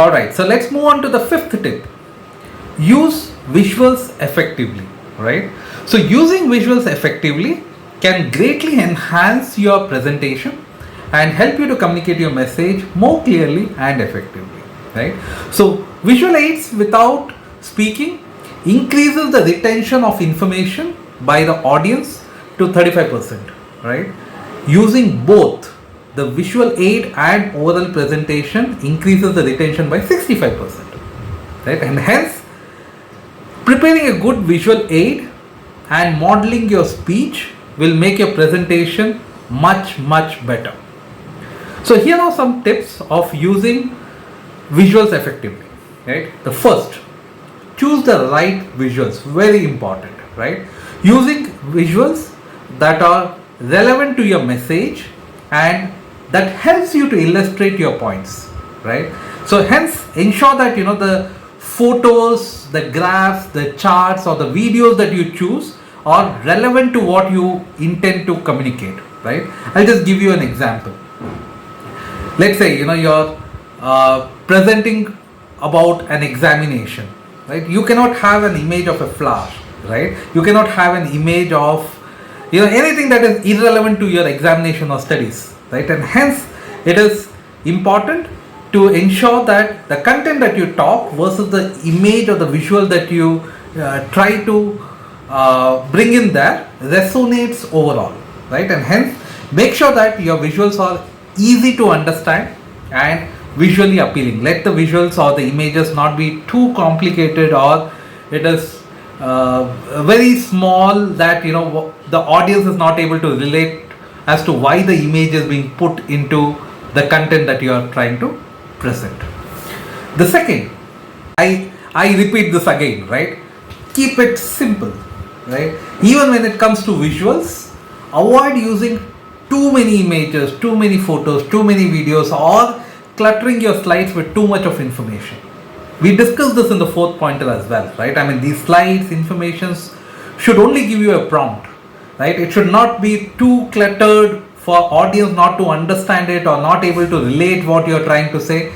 Alright, so let's move on to the fifth tip. Use visuals effectively, right? So using visuals effectively can greatly enhance your presentation and help you to communicate your message more clearly and effectively, right? So visual aids without speaking increases the retention of information by the audience to 35%, right? Using both the visual aid and oral presentation increases the retention by 65%, right? And hence, preparing a good visual aid and modeling your speech will make your presentation much better. So here are some tips of using visuals effectively, right? The first, choose the right visuals, very important, right? Using visuals that are relevant to your message and that helps you to illustrate your points, right? So hence ensure that the photos, the graphs, the charts or the videos that you choose are relevant to what you intend to communicate, right? I'll just give you an example. Let's say you're presenting about an examination, right? You cannot have an image of a flower, right? You cannot have an image of anything that is irrelevant to your examination or studies, right? And hence it is important to ensure that the content that you talk versus the image or the visual that you try to bring in there resonates overall, right? And hence make sure that your visuals are easy to understand and visually appealing. Let the visuals or the images not be too complicated or it is very small that the audience is not able to relate as to why the image is being put into the content that you are trying to present. The second, I repeat this again, right? Keep it simple, right? Even when it comes to visuals, avoid using too many images, too many photos, too many videos, or cluttering your slides with too much of information. We discussed this in the fourth pointer as well, right? I mean, these slides, informations should only give you a prompt, right? It should not be too cluttered for audience not to understand it or not able to relate what you're trying to say.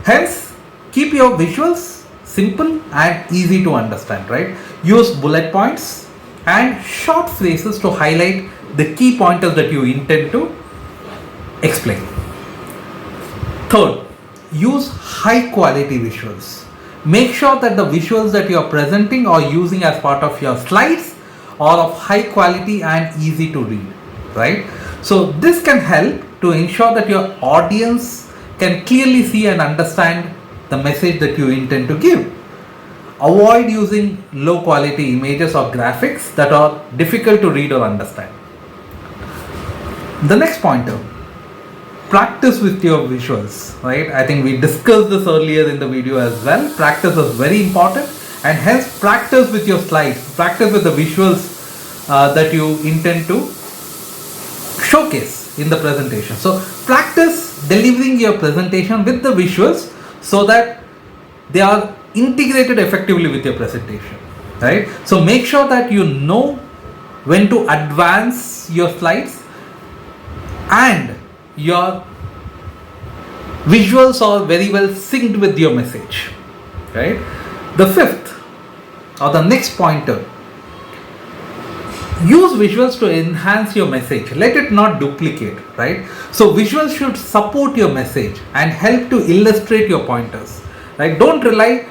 Hence, keep your visuals simple and easy to understand, right? Use bullet points and short phrases to highlight the key pointers that you intend to explain. Third, use high quality visuals. Make sure that the visuals that you are presenting or using as part of your slides are of high quality and easy to read, right? So this can help to ensure that your audience can clearly see and understand the message that you intend to give. Avoid using low quality images or graphics that are difficult to read or understand. The next pointer, practice with your visuals, right? I think we discussed this earlier in the video as well. Practice is very important and hence practice with your slides, practice with the visuals that you intend to showcase in the presentation. So practice delivering your presentation with the visuals so that they are integrated effectively with your presentation, right? So make sure that you know when to advance your slides and your visuals are very well synced with your message, right? The fifth or the next pointer, use visuals to enhance your message. Let it not duplicate, right? So visuals should support your message and help to illustrate your pointers, right? Don't rely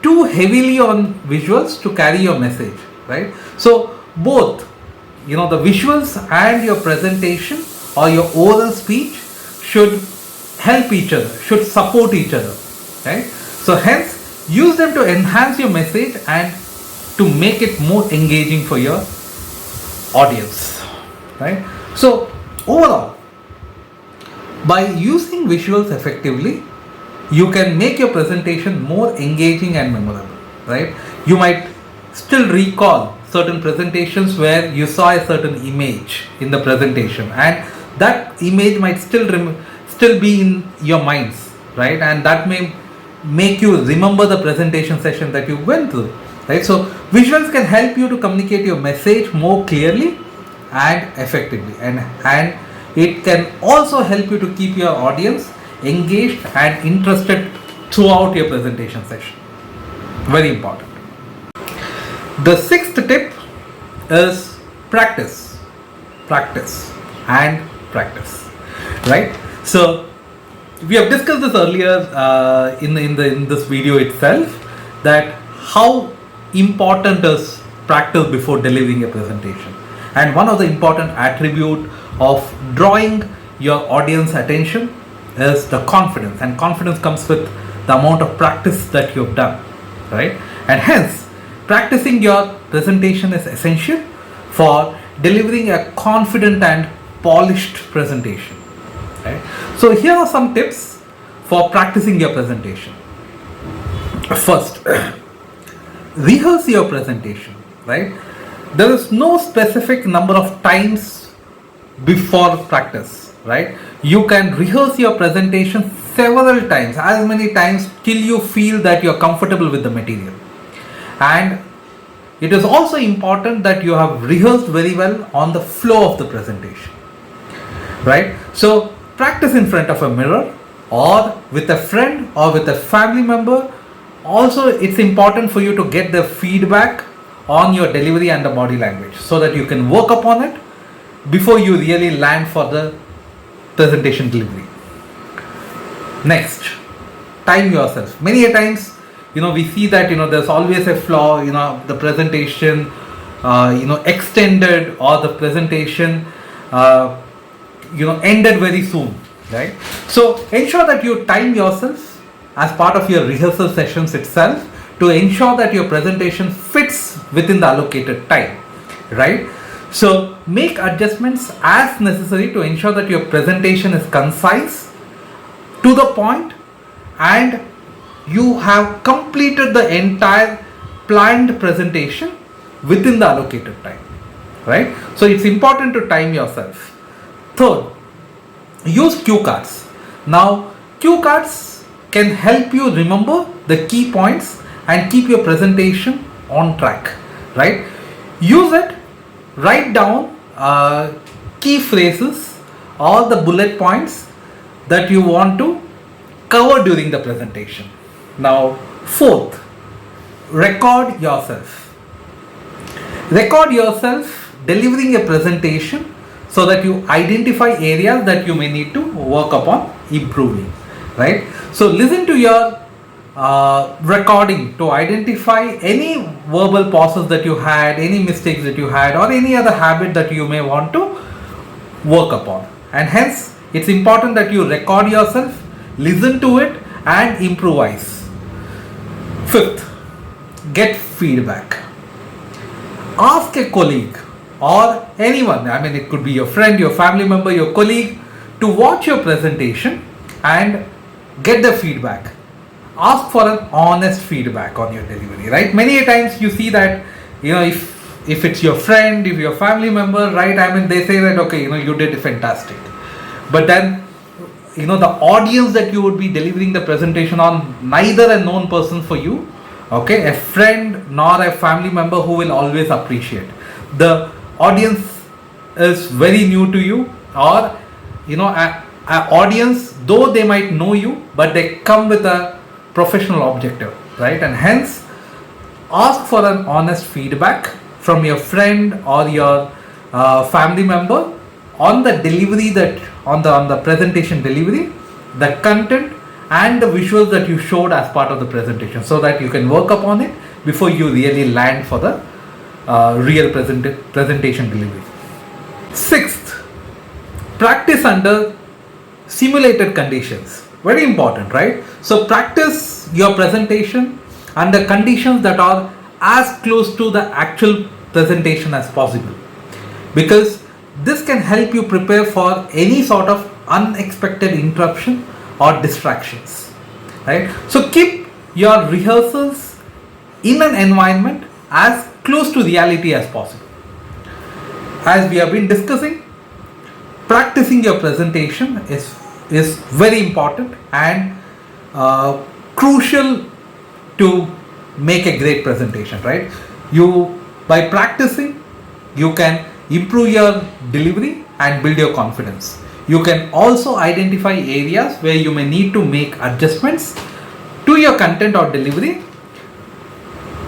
too heavily on visuals to carry your message, right? So both, the visuals and your presentation or your oral speech should help each other, should support each other, right? So hence use them to enhance your message and to make it more engaging for your audience, right? So overall, by using visuals effectively, you can make your presentation more engaging and memorable, right? You might still recall certain presentations where you saw a certain image in the presentation and that image might still be in your minds, right? And that may make you remember the presentation session that you went through, right? So visuals can help you to communicate your message more clearly and effectively, and it can also help you to keep your audience engaged and interested throughout your presentation session. Very important. The sixth tip is practice, practice and practice, right? So we have discussed this earlier in this video itself, that how important is practice before delivering a presentation. And one of the important attribute of drawing your audience attention is the confidence, and confidence comes with the amount of practice that you have done, right? And hence practicing your presentation is essential for delivering a confident and polished presentation, right? So here are some tips for practicing your presentation. First, rehearse your presentation, right? There is no specific number of times before practice, right? You can rehearse your presentation several times, as many times till you feel that you're comfortable with the material. And it is also important that you have rehearsed very well on the flow of the presentation, right? So practice in front of a mirror or with a friend or with a family member. Also, it's important for you to get the feedback on your delivery and the body language, so that you can work upon it before you really land for the presentation delivery. Next, time yourself. Many a times, we see that, there's always a flaw, the presentation, extended, or the presentation, ended very soon, right? So ensure that you time yourself as part of your rehearsal sessions itself, to ensure that your presentation fits within the allocated time, right? So make adjustments as necessary to ensure that your presentation is concise, to the point, and you have completed the entire planned presentation within the allocated time, right? So it's important to time yourself. Third, use cue cards. Now, cue cards can help you remember the key points and keep your presentation on track, right? Use it, write down key phrases or the bullet points that you want to cover during the presentation. Now, fourth, record yourself. Record yourself delivering a presentation so that you identify areas that you may need to work upon improving, right? So listen to your recording to identify any verbal pauses that you had, any mistakes that you had, or any other habit that you may want to work upon. And hence, it's important that you record yourself, listen to it, and improvise. Fifth, get feedback. Ask a colleague or anyone, it could be your friend, your family member, your colleague, to watch your presentation and get the feedback. Ask for an honest feedback on your delivery, right? Many a times you see that, if it's your friend, if your family member, right, they say that, okay, you did fantastic. But then, the audience that you would be delivering the presentation on, neither a known person for you, okay, a friend nor a family member who will always appreciate. The audience is very new to you, or, an audience, though they might know you, but they come with a professional objective, right? And hence, ask for an honest feedback from your friend or your family member on the delivery, on the presentation delivery, the content and the visuals that you showed as part of the presentation, so that you can work upon it before you really land for the real presentation delivery. Sixth, practice under simulated conditions. Very important, right? So practice your presentation under conditions that are as close to the actual presentation as possible, because this can help you prepare for any sort of unexpected interruption or distractions, right? So keep your rehearsals in an environment as close to reality as possible. As we have been discussing, practicing your presentation is very important and crucial to make a great presentation, right? By practicing, you can improve your delivery and build your confidence. You can also identify areas where you may need to make adjustments to to your content or delivery,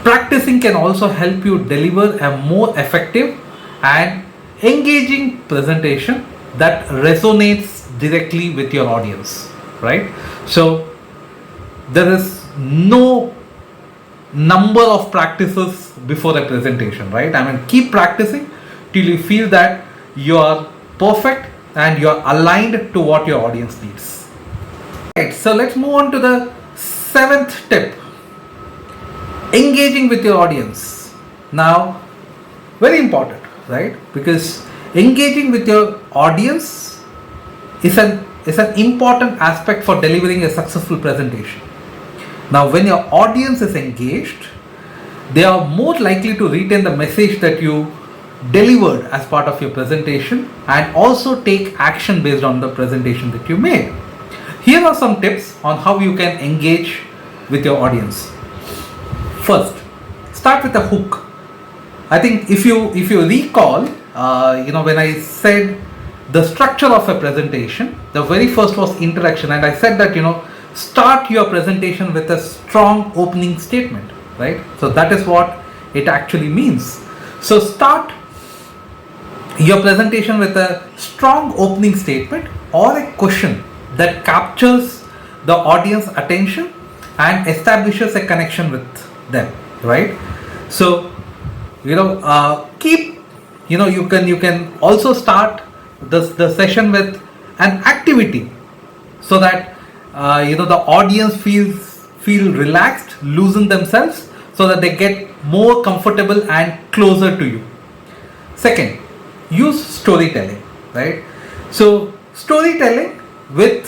practicing can also help you deliver a more effective and engaging presentation that resonates directly with your audience, right? So there is no number of practices before a presentation, right? I mean, keep practicing till you feel that you are perfect and you are aligned to what your audience needs. Right, so let's move on to the 7th tip: engaging with your audience. Now, very important, right? Because engaging with your audience is an important aspect for delivering a successful presentation. Now, when your audience is engaged, they are more likely to retain the message that you delivered as part of your presentation and also take action based on the presentation that you made. Here are some tips on how you can engage with your audience. First, start with a hook. I think if you recall, when I said the structure of a presentation, the very first was introduction, and I said that start your presentation with a strong opening statement, right? So that is what it actually means. So start your presentation with a strong opening statement or a question that captures the audience attention and establishes a connection with them, right? So you can also start the session with an activity so that the audience feel relaxed, loosen themselves, so that they get more comfortable and closer to you. Second, use storytelling, right? So storytelling with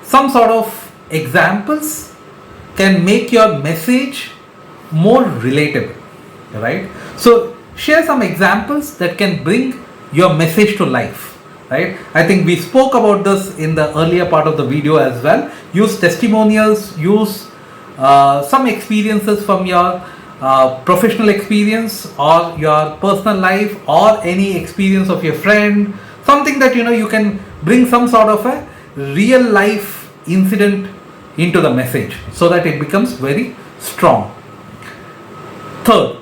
some sort of examples can make your message more relatable, right? So share some examples that can bring your message to life, right? I think we spoke about this in the earlier part of the video as well. Use testimonials, use some experiences from your professional experience or your personal life or any experience of your friend, something that you can bring some sort of a real life incident into the message so that it becomes very strong. Third,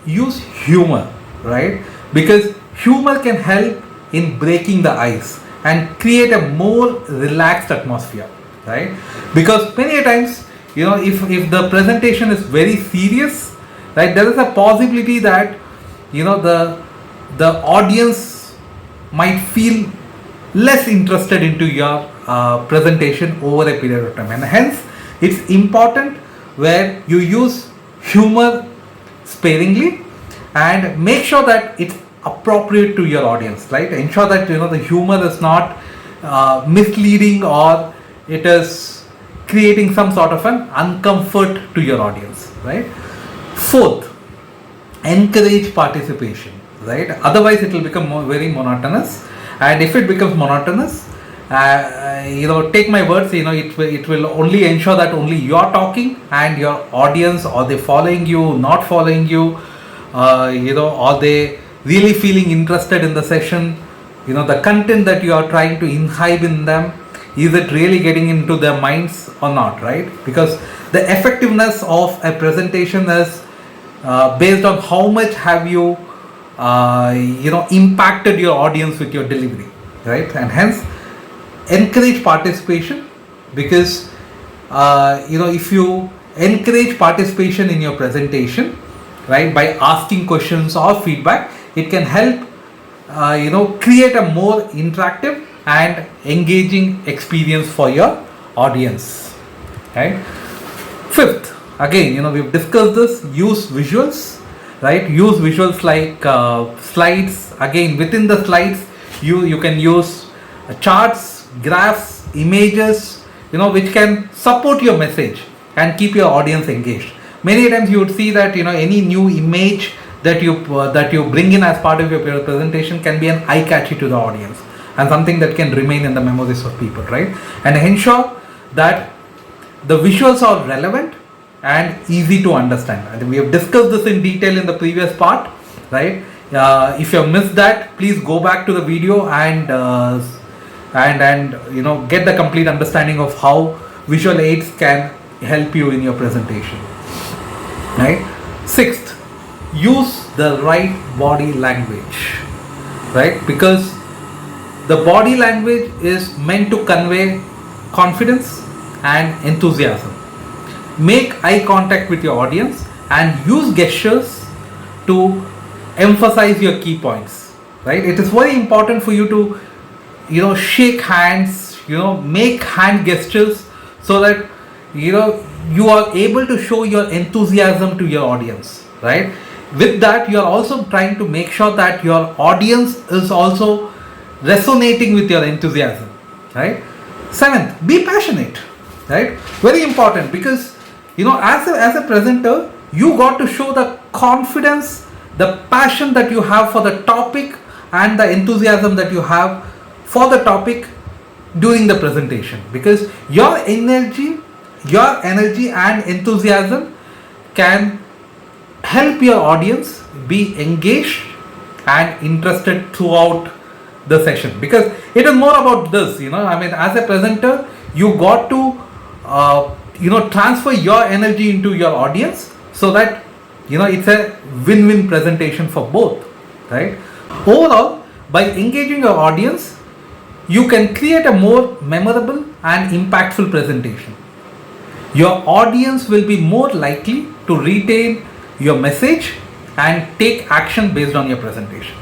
use humor, right? Because humor can help in breaking the ice and create a more relaxed atmosphere, right? Because many times, if the presentation is very serious, right, there is a possibility that the audience might feel less interested into your presentation over a period of time, and hence it's important where you use humor sparingly and make sure that it's appropriate to your audience, right? Ensure that the humor is not misleading or it is creating some sort of an uncomfort to your audience, right? Fourth, encourage participation, right? Otherwise it will become very monotonous, and if it becomes monotonous, take my words, it will only ensure that only you're talking and your audience, or they following you, not following you, or they really feeling interested in the session, the content that you are trying to imbibe in them, is it really getting into their minds or not, right? Because the effectiveness of a presentation is based on how much have you impacted your audience with your delivery, right? And hence encourage participation, because if you encourage participation in your presentation, right, by asking questions or feedback, it can help create a more interactive and engaging experience for your audience, right? Fifth, again, we've discussed this, use visuals, right? Use visuals like slides. Again, within the slides you can use charts, graphs, images, which can support your message and keep your audience engaged. Many times you would see that any new image that you bring in as part of your presentation can be an eye catchy to the audience and something that can remain in the memories of people, right? And ensure that the visuals are relevant and easy to understand. I think we have discussed this in detail in the previous part, right? If you have missed that, please go back to the video and get the complete understanding of how visual aids can help you in your presentation, right? Sixth, use the right body language, right? Because the body language is meant to convey confidence and enthusiasm. Make eye contact with your audience and use gestures to emphasize your key points, right? It is very important for you to, shake hands, make hand gestures, so that, you are able to show your enthusiasm to your audience, right? With that, you are also trying to make sure that your audience is also resonating with your enthusiasm, right? Seventh, be passionate, right? Very important, because as a presenter, you got to show the confidence, the passion that you have for the topic, and the enthusiasm that you have for the topic during the presentation, because your energy and enthusiasm can help your audience be engaged and interested throughout the session. Because it is more about this, as a presenter, you got to transfer your energy into your audience, so that it's a win-win presentation for both, right? Overall, by engaging your audience, you can create a more memorable and impactful presentation. Your audience will be more likely to retain your message and take action based on your presentation.